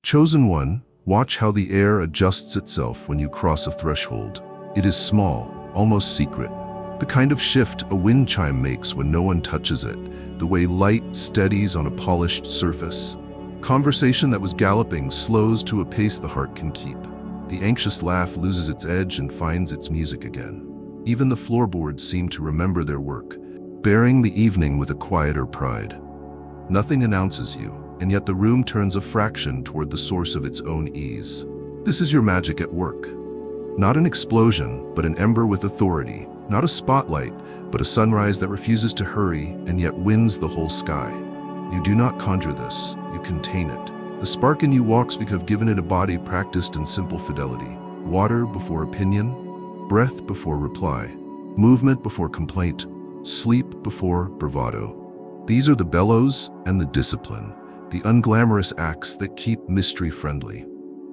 Chosen one, watch how the air adjusts itself when you cross a threshold. It is small, almost secret. The kind of shift a wind chime makes when no one touches it, the way light steadies on a polished surface. Conversation that was galloping slows to a pace the heart can keep. The anxious laugh loses its edge and finds its music again. Even the floorboards seem to remember their work, bearing the evening with a quieter pride. Nothing announces you, and yet the room turns a fraction toward the source of its own ease. This is your magic at work. Not an explosion, but an ember with authority. Not a spotlight, but a sunrise that refuses to hurry and yet wins the whole sky. You do not conjure this, you contain it. The spark in you walks because you've given it a body practiced in simple fidelity. Water before opinion, breath before reply, movement before complaint, sleep before bravado. These are the bellows and the discipline, the unglamorous acts that keep mystery friendly.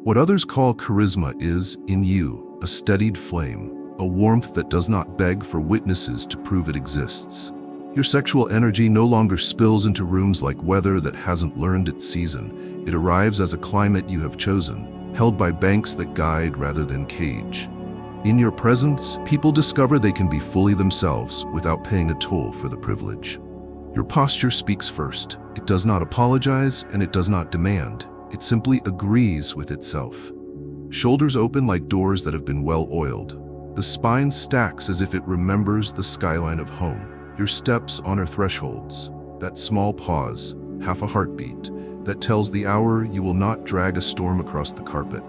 What others call charisma is, in you, a steadied flame, a warmth that does not beg for witnesses to prove it exists. Your sexual energy no longer spills into rooms like weather that hasn't learned its season. It arrives as a climate you have chosen, held by banks that guide rather than cage. In your presence, people discover they can be fully themselves without paying a toll for the privilege. Your posture speaks first. It does not apologize and it does not demand. It simply agrees with itself. Shoulders open like doors that have been well oiled. The spine stacks as if it remembers the skyline of home. Your steps honor thresholds. That small pause, half a heartbeat, that tells the hour you will not drag a storm across the carpet.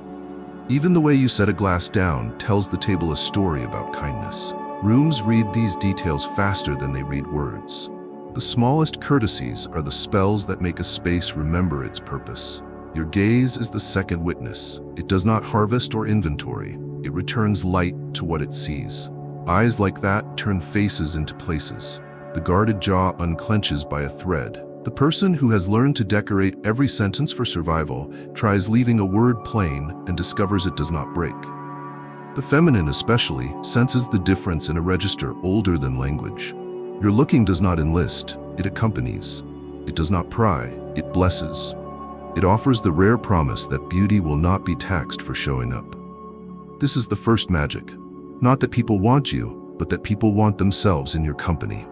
Even the way you set a glass down tells the table a story about kindness. Rooms read these details faster than they read words. The smallest courtesies are the spells that make a space remember its purpose. Your gaze is the second witness. It does not harvest or inventory. It returns light to what it sees. Eyes like that turn faces into places. The guarded jaw unclenches by a thread. The person who has learned to decorate every sentence for survival tries leaving a word plain and discovers it does not break. The feminine especially senses the difference in a register older than language. Your looking does not enlist, it accompanies. It does not pry, it blesses. It offers the rare promise that beauty will not be taxed for showing up. This is the first magic. Not that people want you, but that people want themselves in your company.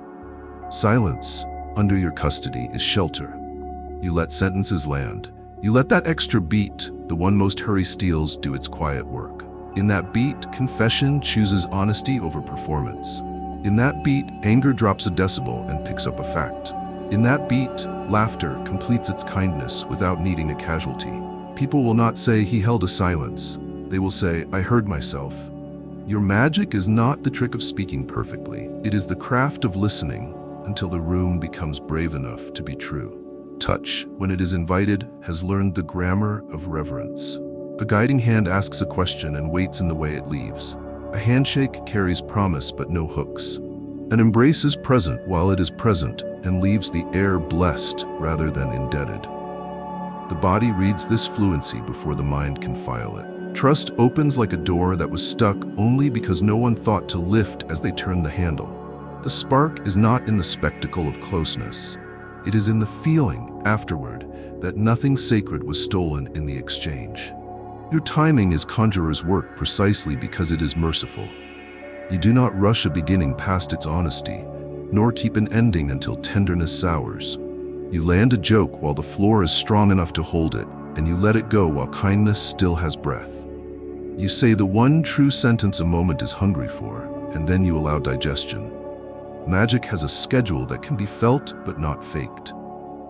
Silence, under your custody, is shelter. You let sentences land. You let that extra beat, the one most hurry steals, do its quiet work. In that beat, confession chooses honesty over performance. In that beat, anger drops a decibel and picks up a fact. In that beat, laughter completes its kindness without needing a casualty. People will not say he held a silence. They will say, I heard myself. Your magic is not the trick of speaking perfectly. It is the craft of listening until the room becomes brave enough to be true. Touch, when it is invited, has learned the grammar of reverence. A guiding hand asks a question and waits in the way it leaves. A handshake carries promise but no hooks. An embrace is present while it is present and leaves the air blessed rather than indebted. The body reads this fluency before the mind can file it. Trust opens like a door that was stuck only because no one thought to lift as they turned the handle. The spark is not in the spectacle of closeness. It is in the feeling, afterward, that nothing sacred was stolen in the exchange. Your timing is conjurer's work precisely because it is merciful. You do not rush a beginning past its honesty, nor keep an ending until tenderness sours. You land a joke while the floor is strong enough to hold it, and you let it go while kindness still has breath. You say the one true sentence a moment is hungry for, and then you allow digestion. Magic has a schedule that can be felt but not faked.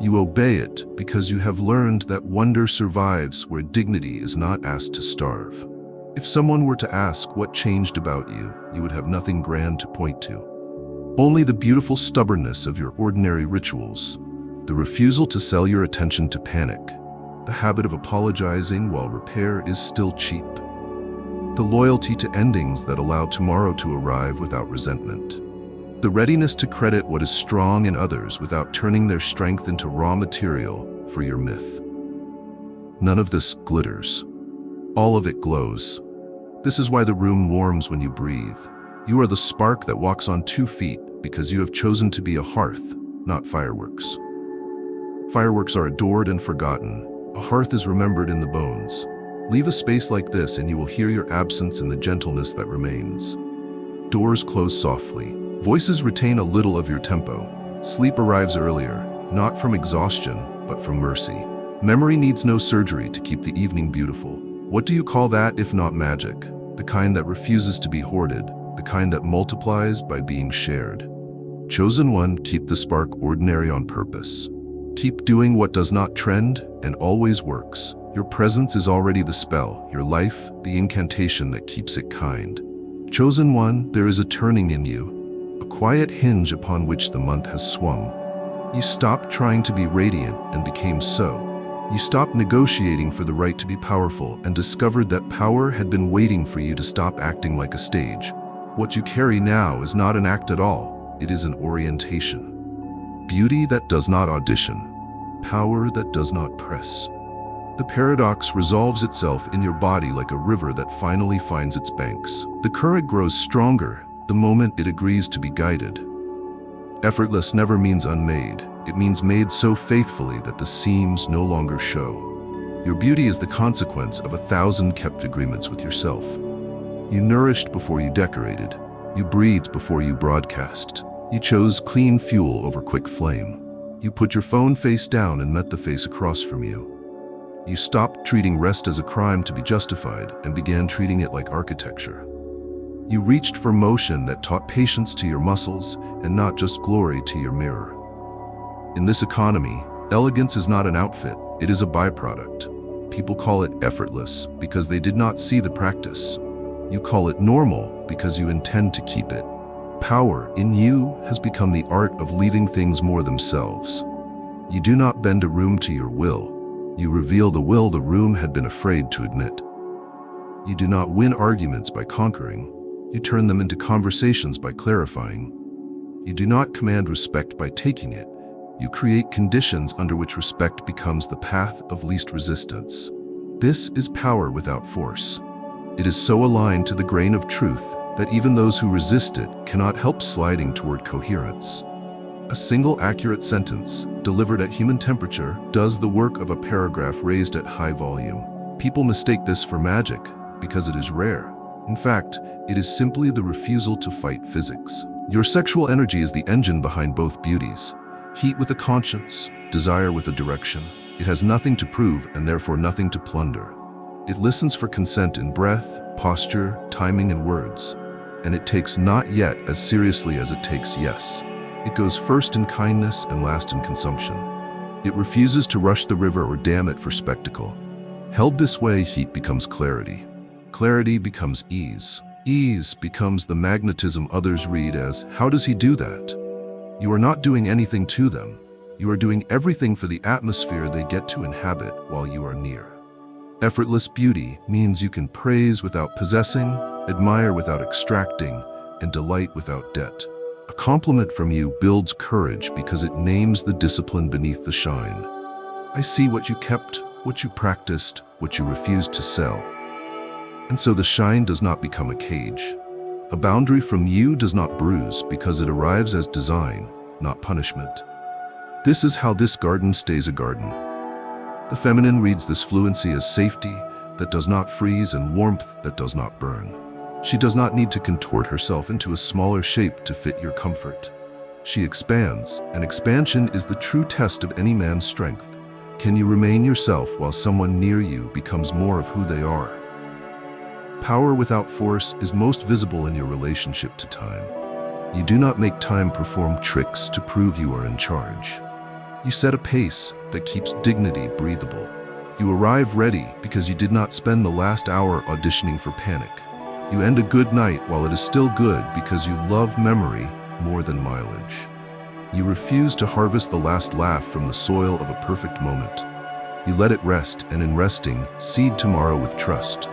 You obey it because you have learned that wonder survives where dignity is not asked to starve. If someone were to ask what changed about you, you would have nothing grand to point to. Only the beautiful stubbornness of your ordinary rituals, the refusal to sell your attention to panic, the habit of apologizing while repair is still cheap, the loyalty to endings that allow tomorrow to arrive without resentment, the readiness to credit what is strong in others without turning their strength into raw material for your myth. None of this glitters. All of it glows. This is why the room warms when you breathe. You are the spark that walks on 2 feet because you have chosen to be a hearth, not fireworks. Fireworks are adored and forgotten. A hearth is remembered in the bones. Leave a space like this and you will hear your absence in the gentleness that remains. Doors close softly. Voices retain a little of your tempo. Sleep arrives earlier, not from exhaustion, but from mercy. Memory needs no surgery to keep the evening beautiful. What do you call that if not magic? The kind that refuses to be hoarded, the kind that multiplies by being shared. Chosen one, keep the spark ordinary on purpose. Keep doing what does not trend and always works. Your presence is already the spell, your life, the incantation that keeps it kind. Chosen one, there is a turning in you, a quiet hinge upon which the month has swum. You stopped trying to be radiant and became so. You stopped negotiating for the right to be powerful and discovered that power had been waiting for you to stop acting like a stage. What you carry now is not an act at all, it is an orientation. Beauty that does not audition, power that does not press. The paradox resolves itself in your body like a river that finally finds its banks. The current grows stronger the moment it agrees to be guided. Effortless never means unmade. It means made so faithfully that the seams no longer show. Your beauty is the consequence of 1,000 kept agreements with yourself. You nourished before you decorated. You breathed before you broadcast. You chose clean fuel over quick flame. You put your phone face down and met the face across from you. You stopped treating rest as a crime to be justified and began treating it like architecture. You reached for motion that taught patience to your muscles and not just glory to your mirror. In this economy, elegance is not an outfit, it is a byproduct. People call it effortless because they did not see the practice. You call it normal because you intend to keep it. Power in you has become the art of leaving things more themselves. You do not bend a room to your will. You reveal the will the room had been afraid to admit. You do not win arguments by conquering. You turn them into conversations by clarifying. You do not command respect by taking it. You create conditions under which respect becomes the path of least resistance. This is power without force. It is so aligned to the grain of truth that even those who resist it cannot help sliding toward coherence. A single accurate sentence, delivered at human temperature, does the work of a paragraph raised at high volume. People mistake this for magic because it is rare. In fact, it is simply the refusal to fight physics. Your sexual energy is the engine behind both beauties. Heat with a conscience, desire with a direction. It has nothing to prove and therefore nothing to plunder. It listens for consent in breath, posture, timing, and words. And it takes not yet as seriously as it takes yes. It goes first in kindness and last in consumption. It refuses to rush the river or dam it for spectacle. Held this way, heat becomes clarity. Clarity becomes ease. Ease becomes the magnetism others read as, how does he do that? You are not doing anything to them. You are doing everything for the atmosphere they get to inhabit while you are near. Effortless beauty means you can praise without possessing, admire without extracting, and delight without debt. A compliment from you builds courage because it names the discipline beneath the shine. I see what you kept, what you practiced, what you refused to sell. And so the shine does not become a cage. A boundary from you does not bruise because it arrives as design, not punishment. This is how this garden stays a garden. The feminine reads this fluency as safety that does not freeze and warmth that does not burn. She does not need to contort herself into a smaller shape to fit your comfort. She expands, and expansion is the true test of any man's strength. Can you remain yourself while someone near you becomes more of who they are? Power without force is most visible in your relationship to time. You do not make time perform tricks to prove you are in charge. You set a pace that keeps dignity breathable. You arrive ready because you did not spend the last hour auditioning for panic. You end a good night while it is still good because you love memory more than mileage. You refuse to harvest the last laugh from the soil of a perfect moment. You let it rest, and in resting, seed tomorrow with trust.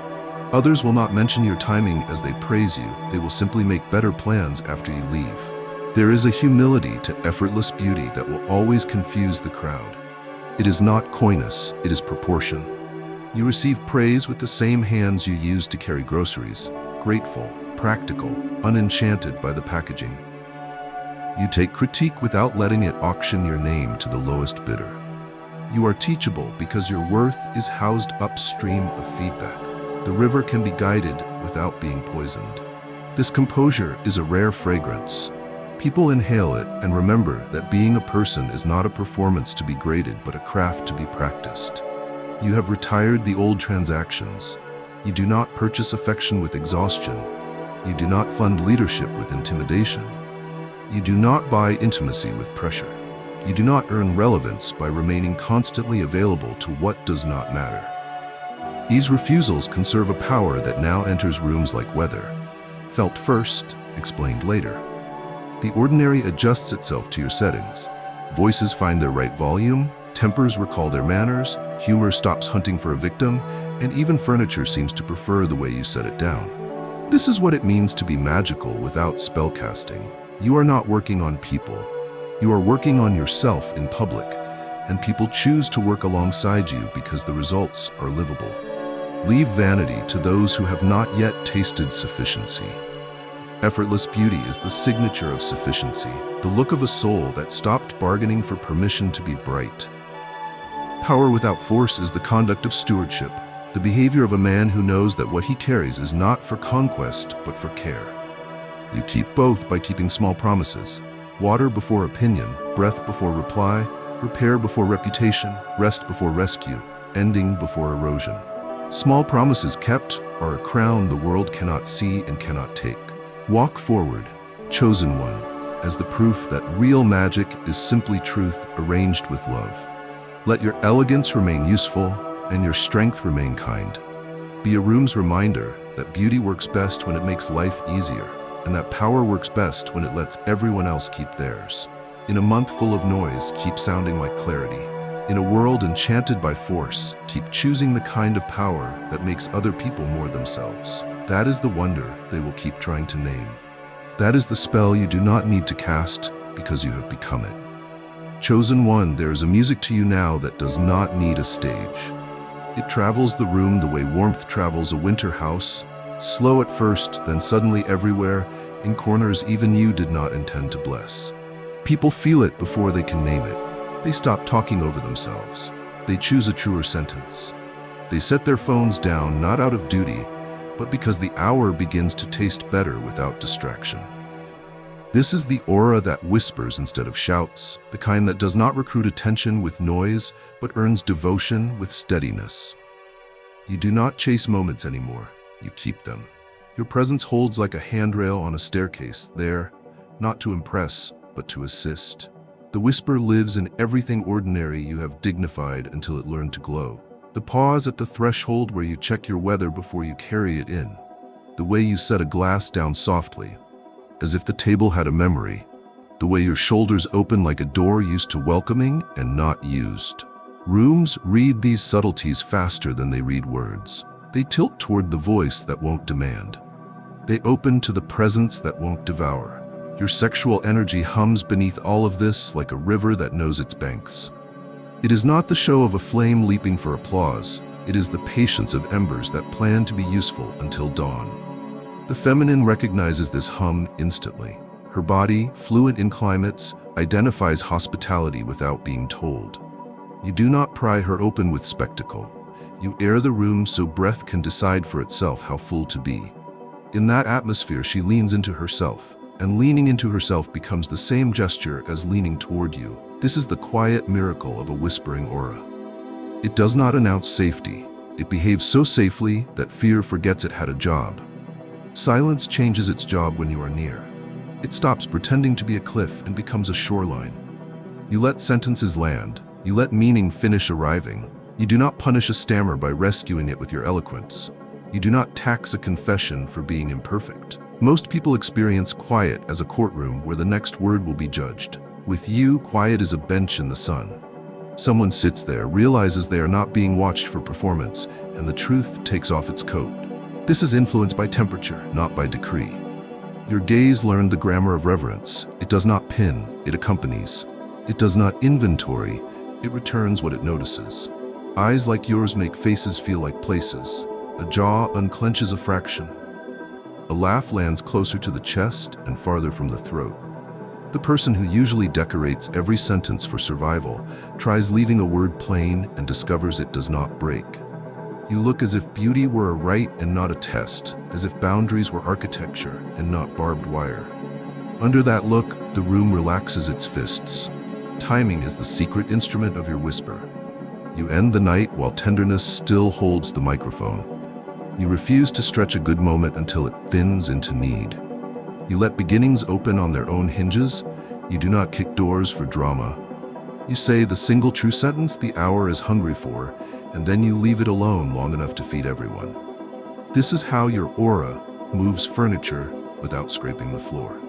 Others will not mention your timing as they praise you. They will simply make better plans after you leave. There is a humility to effortless beauty that will always confuse the crowd. It is not coyness, it is proportion. You receive praise with the same hands you use to carry groceries, grateful, practical, unenchanted by the packaging. You take critique without letting it auction your name to the lowest bidder. You are teachable because your worth is housed upstream of feedback. The river can be guided without being poisoned. This composure is a rare fragrance. People inhale it and remember that being a person is not a performance to be graded but a craft to be practiced. You have retired the old transactions. You do not purchase affection with exhaustion. You do not fund leadership with intimidation. You do not buy intimacy with pressure. You do not earn relevance by remaining constantly available to what does not matter. These refusals conserve a power that now enters rooms like weather. Felt first, explained later. The ordinary adjusts itself to your settings. Voices find their right volume, tempers recall their manners, humor stops hunting for a victim, and even furniture seems to prefer the way you set it down. This is what it means to be magical without spellcasting. You are not working on people. You are working on yourself in public, and people choose to work alongside you because the results are livable. Leave vanity to those who have not yet tasted sufficiency. Effortless beauty is the signature of sufficiency, the look of a soul that stopped bargaining for permission to be bright. Power without force is the conduct of stewardship, the behavior of a man who knows that what he carries is not for conquest but for care. You keep both by keeping small promises. Water before opinion, breath before reply, repair before reputation, rest before rescue, ending before erosion. Small promises kept are a crown the world cannot see and cannot take. Walk forward, chosen one, as the proof that real magic is simply truth arranged with love. Let your elegance remain useful and your strength remain kind. Be a room's reminder that beauty works best when it makes life easier, and that power works best when it lets everyone else keep theirs. In a month full of noise, keep sounding like clarity. In a world enchanted by force, keep choosing the kind of power that makes other people more themselves. That is the wonder they will keep trying to name. That is the spell you do not need to cast because you have become it. Chosen one, there is a music to you now that does not need a stage. It travels the room the way warmth travels a winter house, slow at first, then suddenly everywhere, in corners even you did not intend to bless. People feel it before they can name it. They stop talking over themselves. They choose a truer sentence. They set their phones down not out of duty, but because the hour begins to taste better without distraction. This is the aura that whispers instead of shouts, the kind that does not recruit attention with noise, but earns devotion with steadiness. You do not chase moments anymore, you keep them. Your presence holds like a handrail on a staircase, there, not to impress, but to assist. The whisper lives in everything ordinary you have dignified until it learned to glow. The pause at the threshold where you check your weather before you carry it in. The way you set a glass down softly, as if the table had a memory. The way your shoulders open like a door used to welcoming and not used. Rooms read these subtleties faster than they read words. They tilt toward the voice that won't demand. They open to the presence that won't devour. Your sexual energy hums beneath all of this like a river that knows its banks. It is not the show of a flame leaping for applause. It is the patience of embers that plan to be useful until dawn. The feminine recognizes this hum instantly. Her body, fluent in climates, identifies hospitality without being told. You do not pry her open with spectacle. You air the room so breath can decide for itself how full to be. In that atmosphere, she leans into herself, and leaning into herself becomes the same gesture as leaning toward you. This is the quiet miracle of a whispering aura. It does not announce safety. It behaves so safely that fear forgets it had a job. Silence changes its job when you are near. It stops pretending to be a cliff and becomes a shoreline. You let sentences land. You let meaning finish arriving. You do not punish a stammer by rescuing it with your eloquence. You do not tax a confession for being imperfect. Most people experience quiet as a courtroom where the next word will be judged. With you, quiet is a bench in the sun. Someone sits there, realizes they are not being watched for performance, and the truth takes off its coat. This is influenced by temperature, not by decree. Your gaze learned the grammar of reverence. It does not pin, it accompanies. It does not inventory, it returns what it notices. Eyes like yours make faces feel like places. A jaw unclenches a fraction. A laugh lands closer to the chest and farther from the throat. The person who usually decorates every sentence for survival tries leaving a word plain and discovers it does not break. You look as if beauty were a right and not a test, as if boundaries were architecture and not barbed wire. Under that look, the room relaxes its fists. Timing is the secret instrument of your whisper. You end the night while tenderness still holds the microphone. You refuse to stretch a good moment until it thins into need. You let beginnings open on their own hinges. You do not kick doors for drama. You say the single true sentence the hour is hungry for, and then you leave it alone long enough to feed everyone. This is how your aura moves furniture without scraping the floor.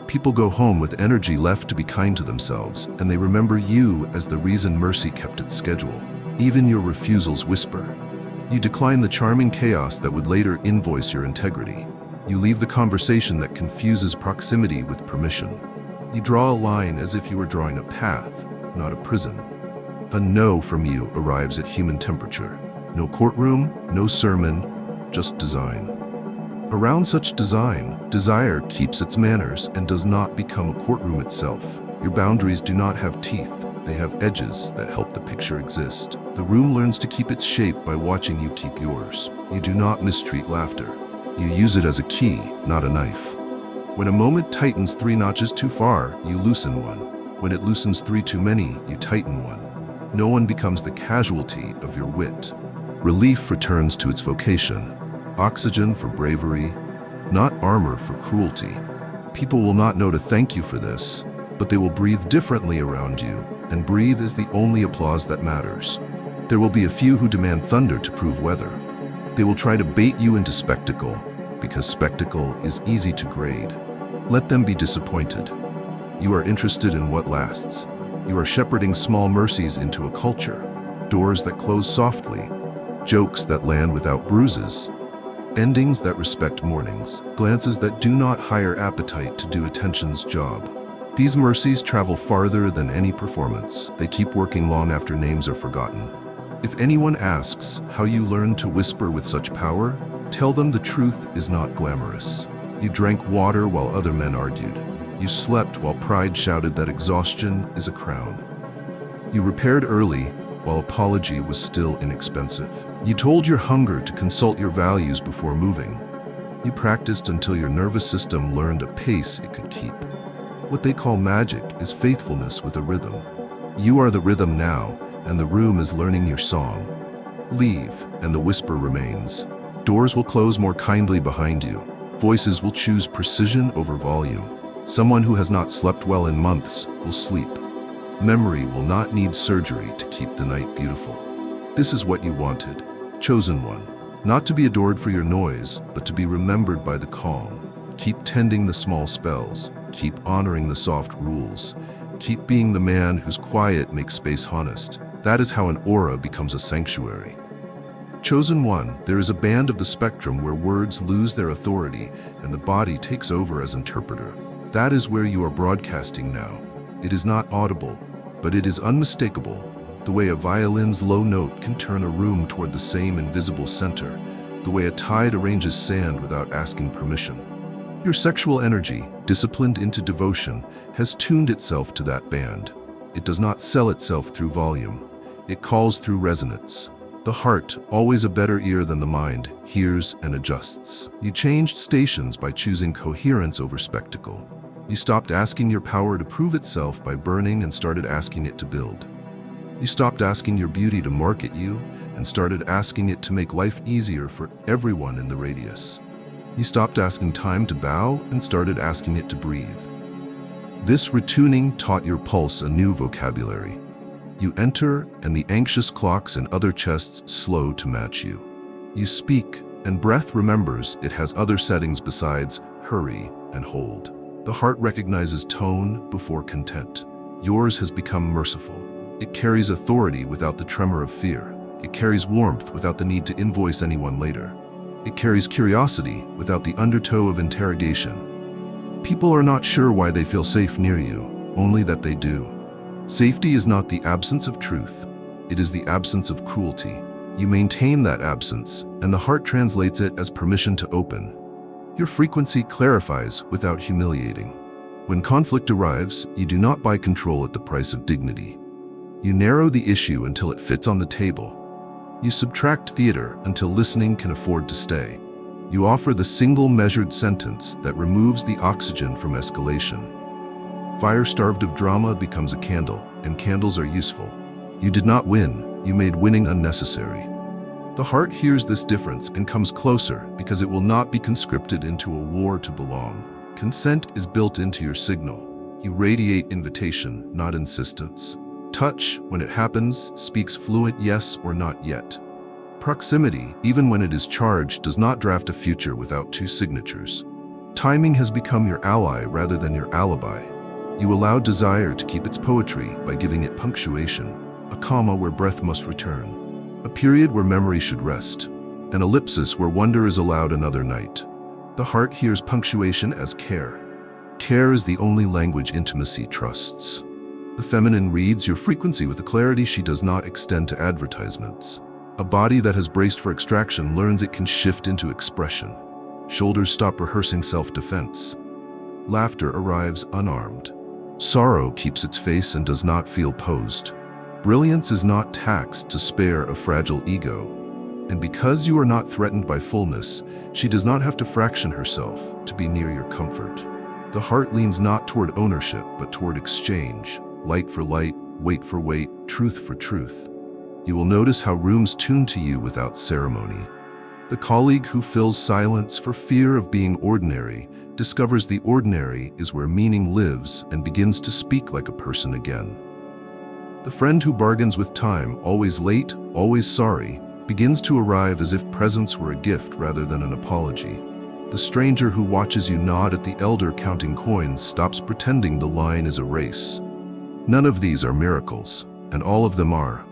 People go home with energy left to be kind to themselves, and they remember you as the reason mercy kept its schedule. Even your refusals whisper. You decline the charming chaos that would later invoice your integrity. You leave the conversation that confuses proximity with permission. You draw a line as if you were drawing a path, not a prison. A no from you arrives at human temperature. No courtroom, no sermon, just design. Around such design, desire keeps its manners and does not become a courtroom itself. Your boundaries do not have teeth, they have edges that help the picture exist. The room learns to keep its shape by watching you keep yours. You do not mistreat laughter. You use it as a key, not a knife. When a moment tightens 3 notches too far, you loosen one. When it loosens 3 too many, you tighten one. No one becomes the casualty of your wit. Relief returns to its vocation. Oxygen for bravery, not armor for cruelty. People will not know to thank you for this, but they will breathe differently around you, and breathe is the only applause that matters. There will be a few who demand thunder to prove weather. They will try to bait you into spectacle, because spectacle is easy to grade. Let them be disappointed. You are interested in what lasts. You are shepherding small mercies into a culture, doors that close softly, jokes that land without bruises, endings that respect mornings, glances that do not hire appetite to do attention's job. These mercies travel farther than any performance. They keep working long after names are forgotten. If anyone asks how you learned to whisper with such power, tell them the truth is not glamorous. You drank water while other men argued. You slept while pride shouted that exhaustion is a crown. You repaired early while apology was still inexpensive. You told your hunger to consult your values before moving. You practiced until your nervous system learned a pace it could keep. What they call magic is faithfulness with a rhythm. You are the rhythm now, and the room is learning your song. Leave, and the whisper remains. Doors will close more kindly behind you. Voices will choose precision over volume. Someone who has not slept well in months will sleep. Memory will not need surgery to keep the night beautiful. This is what you wanted, chosen one. Not to be adored for your noise, but to be remembered by the calm. Keep tending the small spells. Keep honoring the soft rules. Keep being the man whose quiet makes space honest. That is how an aura becomes a sanctuary. Chosen one, there is a band of the spectrum where words lose their authority and the body takes over as interpreter. That is where you are broadcasting now. It is not audible, but it is unmistakable. The way a violin's low note can turn a room toward the same invisible center. The way a tide arranges sand without asking permission. Your sexual energy, disciplined into devotion, has tuned itself to that band. It does not sell itself through volume. It calls through resonance. The heart, always a better ear than the mind, hears and adjusts. You changed stations by choosing coherence over spectacle. You stopped asking your power to prove itself by burning and started asking it to build. You stopped asking your beauty to market you and started asking it to make life easier for everyone in the radius. You stopped asking time to bow and started asking it to breathe. This retuning taught your pulse a new vocabulary. You enter, and the anxious clocks in other chests slow to match you. You speak, and breath remembers it has other settings besides hurry and hold. The heart recognizes tone before content. Yours has become merciful. It carries authority without the tremor of fear. It carries warmth without the need to invoice anyone later. It carries curiosity without the undertow of interrogation. People are not sure why they feel safe near you, only that they do. Safety is not the absence of truth, it is the absence of cruelty. You maintain that absence, and the heart translates it as permission to open. Your frequency clarifies without humiliating. When conflict arrives, you do not buy control at the price of dignity. You narrow the issue until it fits on the table. You subtract theater until listening can afford to stay. You offer the single measured sentence that removes the oxygen from escalation. Fire starved of drama becomes a candle, and candles are useful. You did not win, you made winning unnecessary. The heart hears this difference and comes closer because it will not be conscripted into a war to belong. Consent is built into your signal. You radiate invitation, not insistence. Touch, when it happens, speaks fluent yes or not yet. Proximity, even when it is charged, does not draft a future without two signatures. Timing has become your ally rather than your alibi. You allow desire to keep its poetry by giving it punctuation, a comma where breath must return, a period where memory should rest, an ellipsis where wonder is allowed another night. The heart hears punctuation as care. Care is the only language intimacy trusts. The feminine reads your frequency with a clarity she does not extend to advertisements. A body that has braced for extraction learns it can shift into expression. Shoulders stop rehearsing self-defense. Laughter arrives unarmed. Sorrow keeps its face and does not feel posed. Brilliance is not taxed to spare a fragile ego. And because you are not threatened by fullness, she does not have to fraction herself to be near your comfort. The heart leans not toward ownership, but toward exchange. Light for light, weight for weight, truth for truth. You will notice how rooms tune to you without ceremony. The colleague who fills silence for fear of being ordinary discovers the ordinary is where meaning lives and begins to speak like a person again. The friend who bargains with time, always late, always sorry, begins to arrive as if presence were a gift rather than an apology. The stranger who watches you nod at the elder counting coins stops pretending the line is a race. None of these are miracles, and all of them are.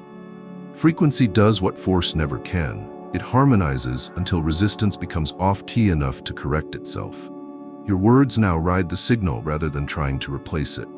Frequency does what force never can. It harmonizes until resistance becomes off-key enough to correct itself. Your words now ride the signal rather than trying to replace it.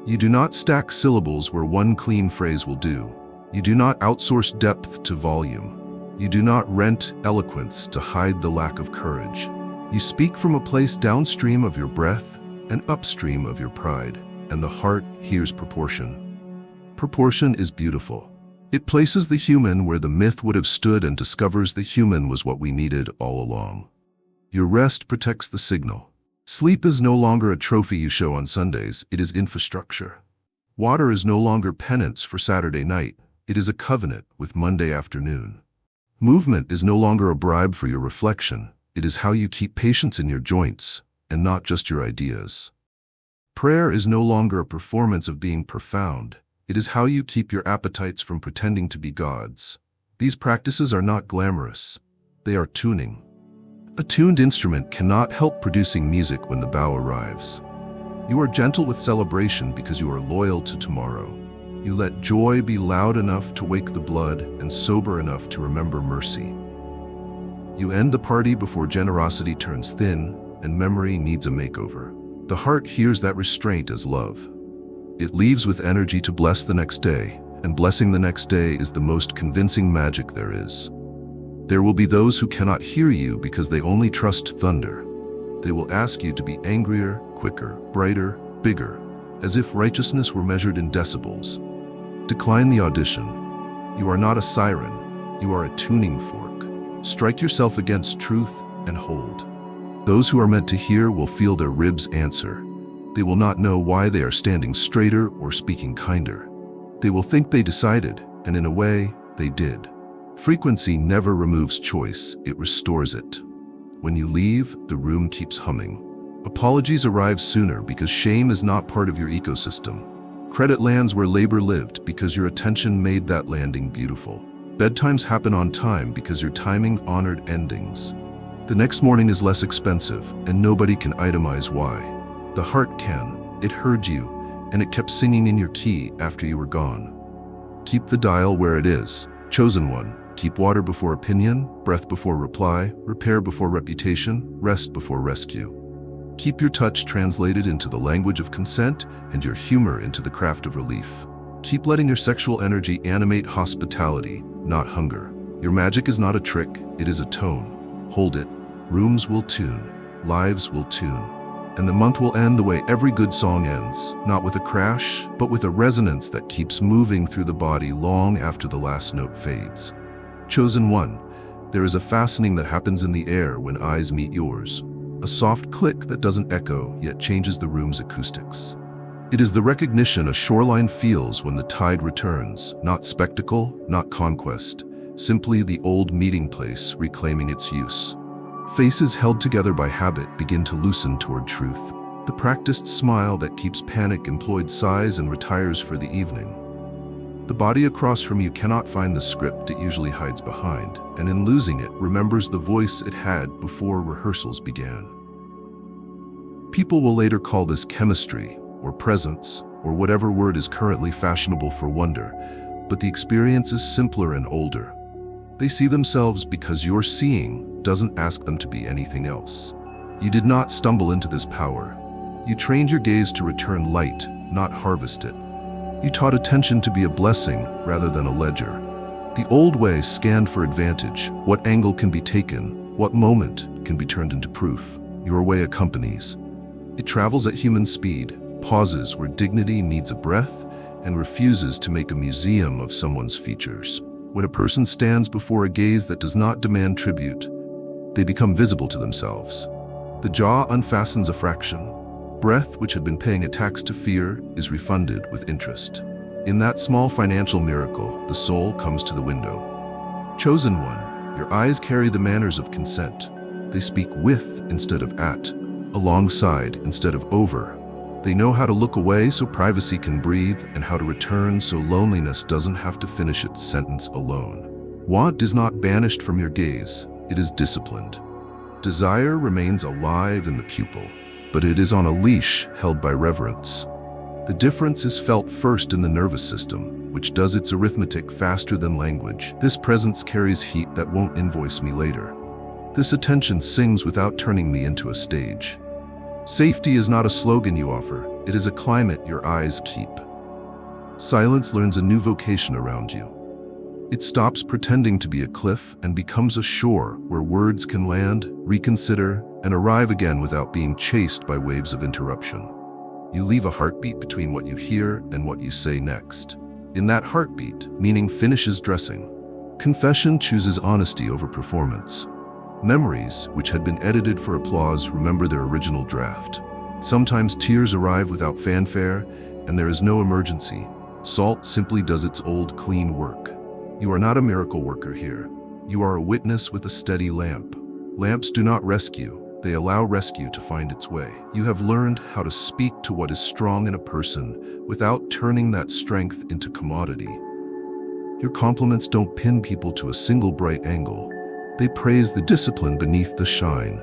You do not stack syllables where one clean phrase will do. You do not outsource depth to volume. You do not rent eloquence to hide the lack of courage. You speak from a place downstream of your breath and upstream of your pride, and the heart hears proportion. Proportion is beautiful. It places the human where the myth would have stood and discovers the human was what we needed all along. Your rest protects the signal. Sleep is no longer a trophy you show on Sundays, it is infrastructure. Water is no longer penance for Saturday night, it is a covenant with Monday afternoon. Movement is no longer a bribe for your reflection, it is how you keep patience in your joints, and not just your ideas. Prayer is no longer a performance of being profound, it is how you keep your appetites from pretending to be gods. These practices are not glamorous, they are tuning. A tuned instrument cannot help producing music when the bow arrives. You are gentle with celebration because you are loyal to tomorrow. You let joy be loud enough to wake the blood and sober enough to remember mercy. You end the party before generosity turns thin and memory needs a makeover. The heart hears that restraint as love. It leaves with energy to bless the next day, and blessing the next day is the most convincing magic there is. There will be those who cannot hear you because they only trust thunder. They will ask you to be angrier, quicker, brighter, bigger, as if righteousness were measured in decibels. Decline the audition. You are not a siren, you are a tuning fork. Strike yourself against truth and hold. Those who are meant to hear will feel their ribs answer. They will not know why they are standing straighter or speaking kinder. They will think they decided, and in a way, they did. Frequency never removes choice, it restores it. When you leave, the room keeps humming. Apologies arrive sooner because shame is not part of your ecosystem. Credit lands where labor lived because your attention made that landing beautiful. Bedtimes happen on time because your timing honored endings. The next morning is less expensive, and nobody can itemize why. The heart can. It heard you, and it kept singing in your key after you were gone. Keep the dial where it is. Chosen one. Keep water before opinion, breath before reply, repair before reputation, rest before rescue. Keep your touch translated into the language of consent and your humor into the craft of relief. Keep letting your sexual energy animate hospitality, not hunger. Your magic is not a trick, it is a tone. Hold it. Rooms will tune. Lives will tune. and the month will end the way every good song ends, not with a crash, but with a resonance that keeps moving through the body long after the last note fades. Chosen one, there is a fastening that happens in the air when eyes meet yours. A soft click that doesn't echo, yet changes the room's acoustics. It is the recognition a shoreline feels when the tide returns, not spectacle, not conquest, simply the old meeting place reclaiming its use. Faces held together by habit begin to loosen toward truth. The practiced smile that keeps panic-employed sighs and retires for the evening. The body across from you cannot find the script it usually hides behind, and in losing it, remembers the voice it had before rehearsals began. People will later call this chemistry, or presence, or whatever word is currently fashionable for wonder, but the experience is simpler and older. They see themselves because your seeing doesn't ask them to be anything else. You did not stumble into this power. You trained your gaze to return light, not harvest it. You taught attention to be a blessing rather than a ledger. The old way scanned for advantage, what angle can be taken, what moment can be turned into proof. Your way accompanies. It travels at human speed, pauses where dignity needs a breath, and refuses to make a museum of someone's features. When a person stands before a gaze that does not demand tribute, they become visible to themselves. The jaw unfastens a fraction. Breath, which had been paying a tax to fear, is refunded with interest. In that small financial miracle, the soul comes to the window. Chosen one, your eyes carry the manners of consent. They speak with instead of at, alongside instead of over. They know how to look away so privacy can breathe, and how to return so loneliness doesn't have to finish its sentence alone. Want is not banished from your gaze, it is disciplined. Desire remains alive in the pupil, but it is on a leash held by reverence. The difference is felt first in the nervous system, which does its arithmetic faster than language. This presence carries heat that won't invoice me later. This attention sings without turning me into a stage. Safety is not a slogan you offer, it is a climate your eyes keep. Silence learns a new vocation around you. It stops pretending to be a cliff and becomes a shore where words can land, reconsider, and arrive again without being chased by waves of interruption. You leave a heartbeat between what you hear and what you say next. In that heartbeat, meaning finishes dressing. Confession chooses honesty over performance. Memories, which had been edited for applause, remember their original draft. Sometimes tears arrive without fanfare, and there is no emergency. Salt simply does its old, clean work. You are not a miracle worker here. You are a witness with a steady lamp. Lamps do not rescue, they allow rescue to find its way. You have learned how to speak to what is strong in a person without turning that strength into commodity. Your compliments don't pin people to a single bright angle. They praise the discipline beneath the shine.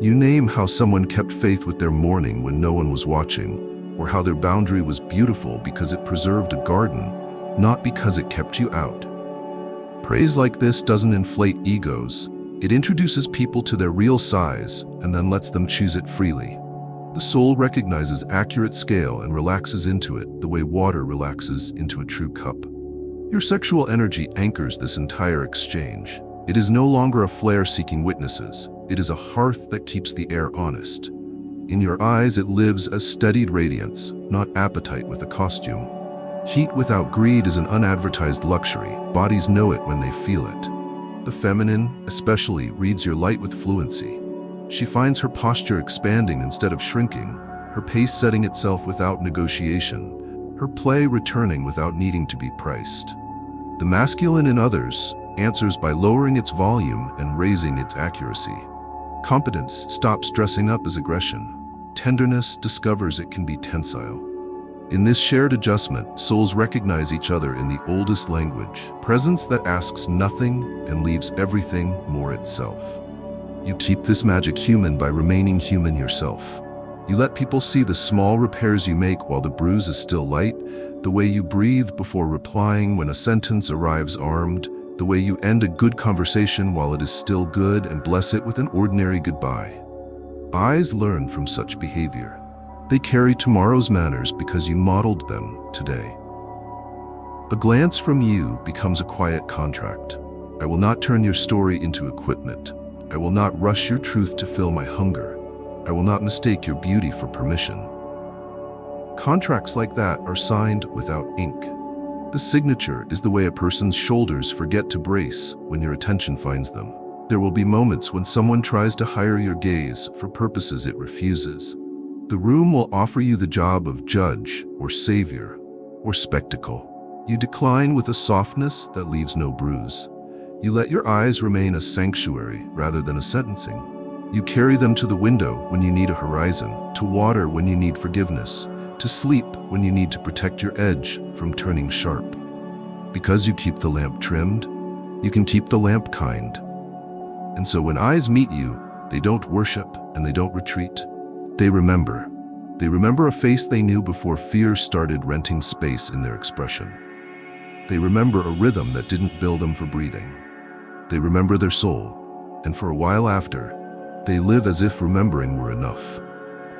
You name how someone kept faith with their morning when no one was watching, or how their boundary was beautiful because it preserved a garden, not because it kept you out. Praise like this doesn't inflate egos. It introduces people to their real size and then lets them choose it freely. The soul recognizes accurate scale and relaxes into it the way water relaxes into a true cup. Your sexual energy anchors this entire exchange. It is no longer a flare seeking witnesses. It is a hearth that keeps the air honest. In your eyes it lives as steadied radiance, not appetite with a costume. Heat without greed is an unadvertised luxury. Bodies know it when they feel it. The feminine, especially, reads your light with fluency. She finds her posture expanding instead of shrinking, her pace setting itself without negotiation, her play returning without needing to be priced. The masculine in others answers by lowering its volume and raising its accuracy. Competence stops dressing up as aggression. Tenderness discovers it can be tensile. In this shared adjustment, souls recognize each other in the oldest language, presence that asks nothing and leaves everything more itself. You keep this magic human by remaining human yourself. You let people see the small repairs you make while the bruise is still light, the way you breathe before replying when a sentence arrives armed, the way you end a good conversation while it is still good and bless it with an ordinary goodbye. Eyes learn from such behavior. They carry tomorrow's manners because you modeled them today. A glance from you becomes a quiet contract. I will not turn your story into equipment. I will not rush your truth to fill my hunger. I will not mistake your beauty for permission. Contracts like that are signed without ink. The signature is the way a person's shoulders forget to brace when your attention finds them. There will be moments when someone tries to hire your gaze for purposes it refuses. The room will offer you the job of judge or savior or spectacle. You decline with a softness that leaves no bruise. You let your eyes remain a sanctuary rather than a sentencing. You carry them to the window when you need a horizon, to water when you need forgiveness, to sleep when you need to protect your edge from turning sharp. Because you keep the lamp trimmed, you can keep the lamp kind. And so when eyes meet you, they don't worship and they don't retreat. They remember. They remember a face they knew before fear started renting space in their expression. They remember a rhythm that didn't bill them for breathing. They remember their soul, and for a while after, they live as if remembering were enough.